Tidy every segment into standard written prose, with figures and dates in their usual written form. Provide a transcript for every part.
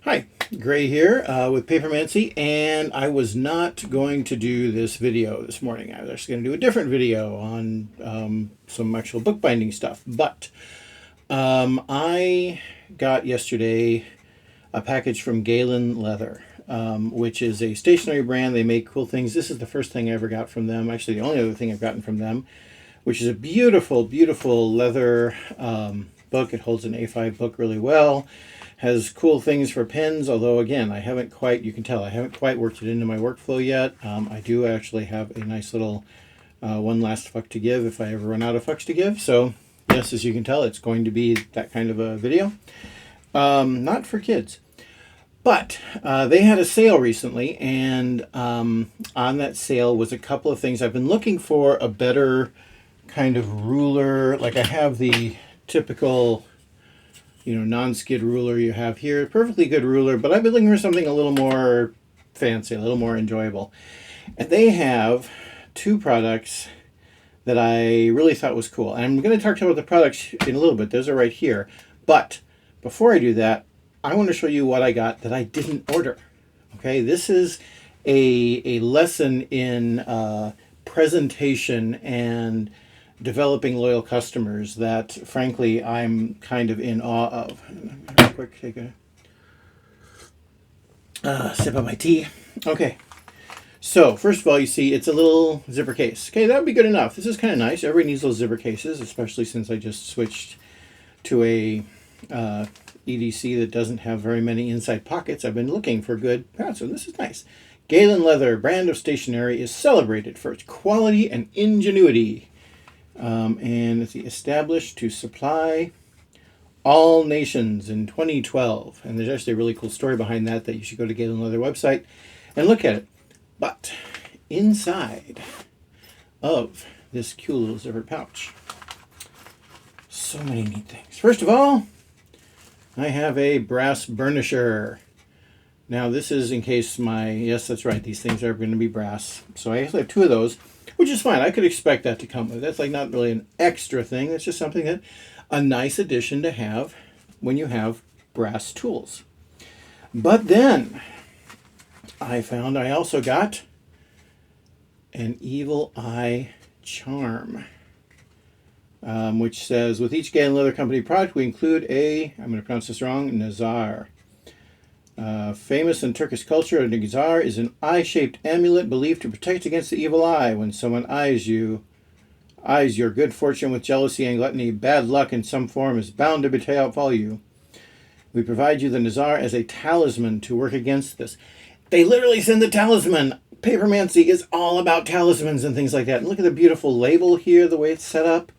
Hi, Gray here with Papermancy, and I was not going to do this video this morning. I was actually going to do a different video on some actual bookbinding stuff, but I got yesterday a package from Galen Leather, which is a stationery brand. They make cool things. This is the first thing I ever got from them, actually the only other thing I've gotten from them, which is a beautiful, beautiful leather book. It holds an A5 book really well. Has cool things for pens, although again, I haven't quite, you can tell, I haven't quite worked it into my workflow yet. I do actually have a nice little one last fuck to give if I ever run out of fucks to give. So yes, as you can tell, it's going to be that kind of a video. Not for kids. But they had a sale recently, and on that sale was a couple of things. I've been looking for a better kind of ruler. Like I have the typical non-skid ruler you have here. Perfectly good ruler, but I've been looking for something a little more fancy, a little more enjoyable. And they have two products that I really thought was cool. And I'm going to talk about the products in a little bit. Those are right here. But before I do that, I want to show you what I got that I didn't order. Okay, this is a lesson in presentation and developing loyal customers that, frankly, I'm kind of in awe of. Real quick, take a sip of my tea. Okay, so first of all, you see it's a little zipper case. Okay, that would be good enough. This is kind of nice. Everybody needs those zipper cases, especially since I just switched to a EDC that doesn't have very many inside pockets. I've been looking for good pads, so this is nice. Galen Leather, brand of stationery, is celebrated for its quality and ingenuity. And it's established to supply all nations in 2012. And there's actually a really cool story behind that you should go to Galen Leather website and look at it. But inside of this cool little zipper pouch, so many neat things. First of all, I have a brass burnisher. Now this is in case yes, that's right, these things are going to be brass. So I actually have two of those, which is fine. I could expect that to come with. That's like not really an extra thing. It's just something that a nice addition to have when you have brass tools. But then I found I also got an evil eye charm, which says, with each Galen Leather Company product, we include I'm going to pronounce this wrong, Nazar. Famous in Turkish culture, a nazar is an eye-shaped amulet believed to protect against the evil eye. When someone eyes your good fortune with jealousy and gluttony, bad luck in some form is bound to befall you. We provide you the nazar as a talisman to work against this. They literally send the talisman. Papermancy is all about talismans and things like that. And look at the beautiful label here, the way it's set up.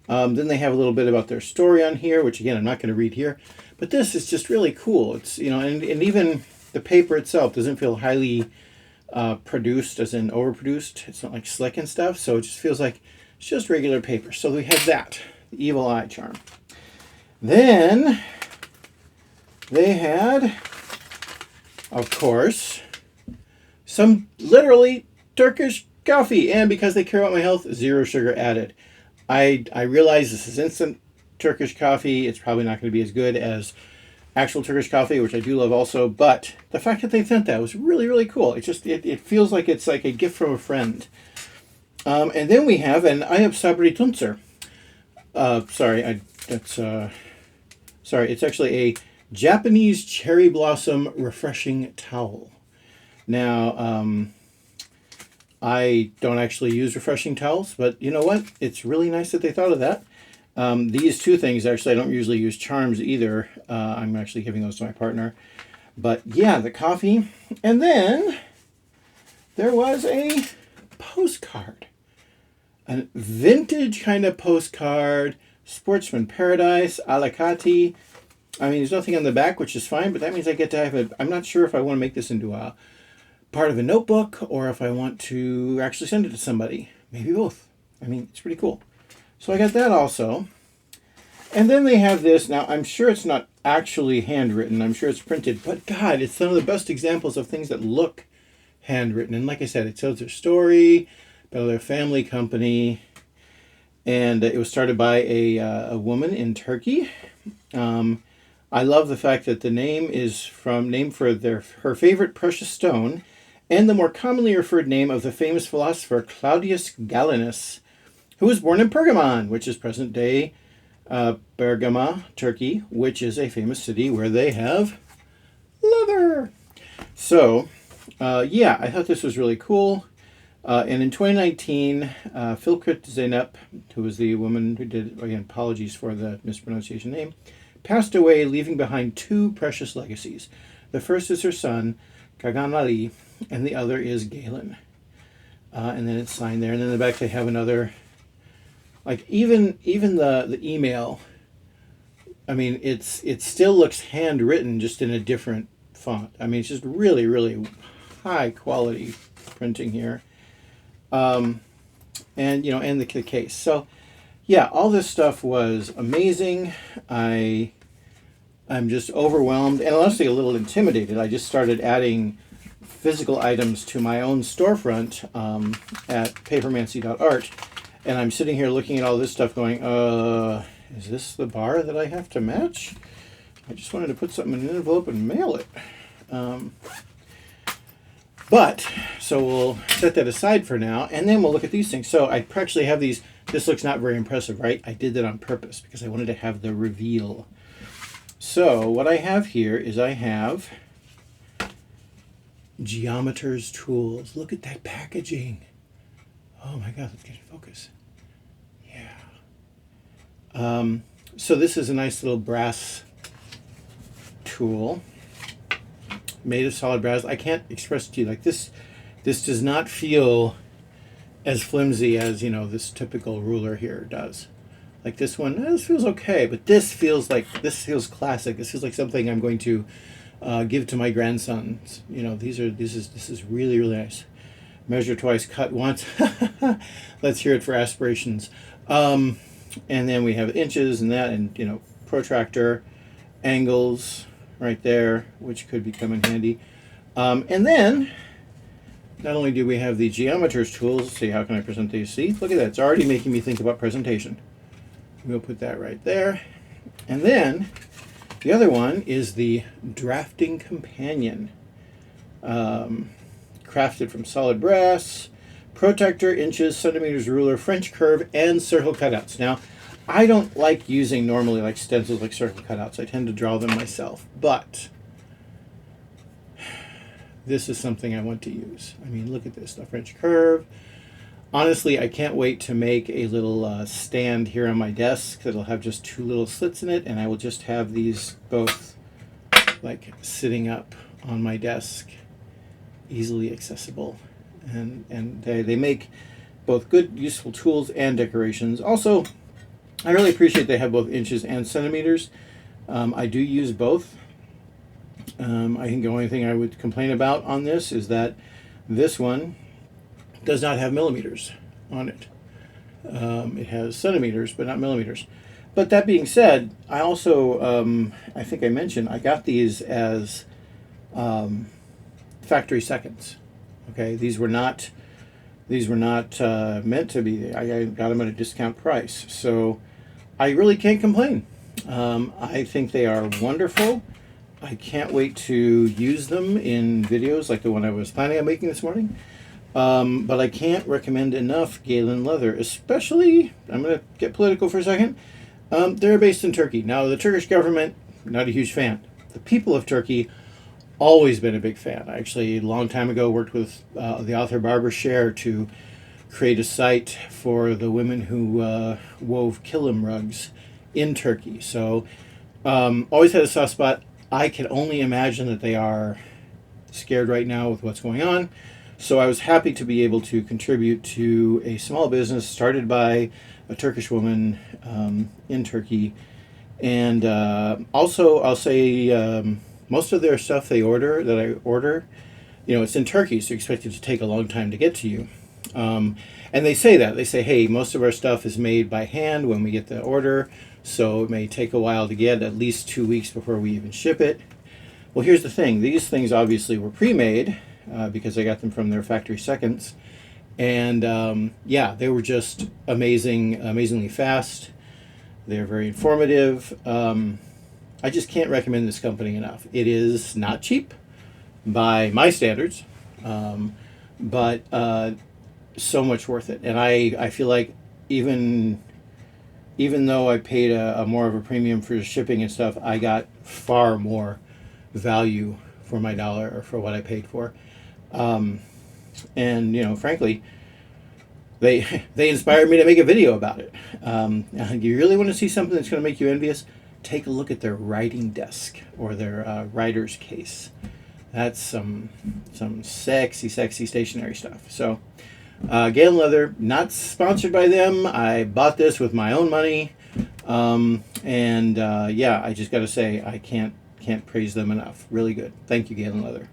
Then they have a little bit about their story on here, which again, I'm not going to read here. But this is just really cool. It's, and even the paper itself doesn't feel highly produced, as in overproduced. It's not like slick and stuff. So it just feels like it's just regular paper. So we have that, the evil eye charm. Then they had, of course, some literally Turkish coffee. And because they care about my health, 0 sugar added. I realize this is instant Turkish coffee. It's probably not going to be as good as actual Turkish coffee, which I do love also. But the fact that they sent that was really, really cool. It feels like it's like a gift from a friend. And then we have an Ayıp Sabri Tuncer. It's actually a Japanese cherry blossom refreshing towel. Now, I don't actually use refreshing towels, but you know what? It's really nice that they thought of that. These two things, actually, I don't usually use charms either. I'm actually giving those to my partner. But yeah, the coffee. And then there was a postcard. A vintage kind of postcard. Sportsman Paradise, Alicante. I mean, there's nothing on the back, which is fine, but that means I get to have I'm not sure if I want to make this into a part of a notebook or if I want to actually send it to somebody. Maybe both. I mean, it's pretty cool. So I got that also. And then they have this. Now, I'm sure it's not actually handwritten. I'm sure it's printed. But God, it's one of the best examples of things that look handwritten. And like I said, it tells their story about their family company. And it was started by a woman in Turkey. I love the fact that the name is named for her favorite precious stone, and the more commonly referred name of the famous philosopher Claudius Galenus, who was born in Pergamon, which is present day Bergama, Turkey, which is a famous city where they have leather. So, yeah, I thought this was really cool. And in 2019, Filkut Zeynep, who was the woman who did, again, apologies for the mispronunciation name, passed away, leaving behind two precious legacies. The first is her son, Kagan Ali, and the other is Galen. And then it's signed there. And then in the back they have another, like even the email, I mean, it still looks handwritten, just in a different font. I mean, it's just really, really high quality printing here. And and the case. So, yeah, all this stuff was amazing. I'm just overwhelmed and honestly a little intimidated. I just started adding physical items to my own storefront at papermancy.art, and I'm sitting here looking at all this stuff going, is this the bar that I have to match? I just wanted to put something in an envelope and mail it. But, so we'll set that aside for now, and then we'll look at these things. So I actually have these. This looks not very impressive, right? I did that on purpose because I wanted to have the reveal. So what I have here is I have Geometer's Tools. Look at that packaging. Oh my God, let's get in focus. Yeah. So this is a nice little brass tool made of solid brass. I can't express to you, like this does not feel as flimsy as, this typical ruler here does. Like this one, this feels okay, but this feels classic. This feels like something I'm going to give to my grandsons. This is really, really nice. Measure twice, cut once. Let's hear it for aspirations. And then we have inches and that, and protractor, angles right there, which could become in handy. And then, not only do we have the Geometer's Tools, let's see, how can I present these? See, look at that, it's already making me think about presentation. We'll put that right there. And then, the other one is the Drafting Companion. Crafted from solid brass, protractor, inches, centimeters, ruler, French curve, and circle cutouts. Now, I don't like using normally like stencils like circle cutouts. I tend to draw them myself, but this is something I want to use. I mean, look at this, the French curve. Honestly, I can't wait to make a little stand here on my desk that'll have just two little slits in it, and I will just have these both like sitting up on my desk, easily accessible. And they make both good, useful tools and decorations. Also, I really appreciate they have both inches and centimeters. I do use both. I think the only thing I would complain about on this is that this one does not have millimeters on it. It has centimeters, but not millimeters. But that being said, I also, I think I mentioned, I got these as factory seconds. Okay, these were not meant to be. I got them at a discount price, so I really can't complain. I think they are wonderful. I can't wait to use them in videos like the one I was planning on making this morning. But I can't recommend enough Galen leather, especially, I'm going to get political for a second. They're based in Turkey. Now, the Turkish government, not a huge fan. The people of Turkey, always been a big fan. I actually, a long time ago, worked with the author Barbara Scher to create a site for the women who wove kilim rugs in Turkey. So, always had a soft spot. I can only imagine that they are scared right now with what's going on. So I was happy to be able to contribute to a small business started by a Turkish woman in Turkey. And also, I'll say most of their stuff I order, it's in Turkey, so you expect it to take a long time to get to you. And they say that. They say, hey, most of our stuff is made by hand when we get the order, so it may take a while to get, at least 2 weeks before we even ship it. Well, here's the thing. These things obviously were pre-made because I got them from their factory seconds. And they were just amazingly fast. They're very informative. I just can't recommend this company enough. It is not cheap by my standards, but so much worth it. And I feel like even even though I paid a more of a premium for shipping and stuff, I got far more value for my dollar or for what I paid for. And frankly, they inspired me to make a video about it. You really want to see something that's going to make you envious? Take a look at their writing desk or their writer's case. That's some sexy, sexy stationery stuff. So, Galen Leather, not sponsored by them. I bought this with my own money, and yeah, I just got to say I can't praise them enough. Really good. Thank you, Galen Leather.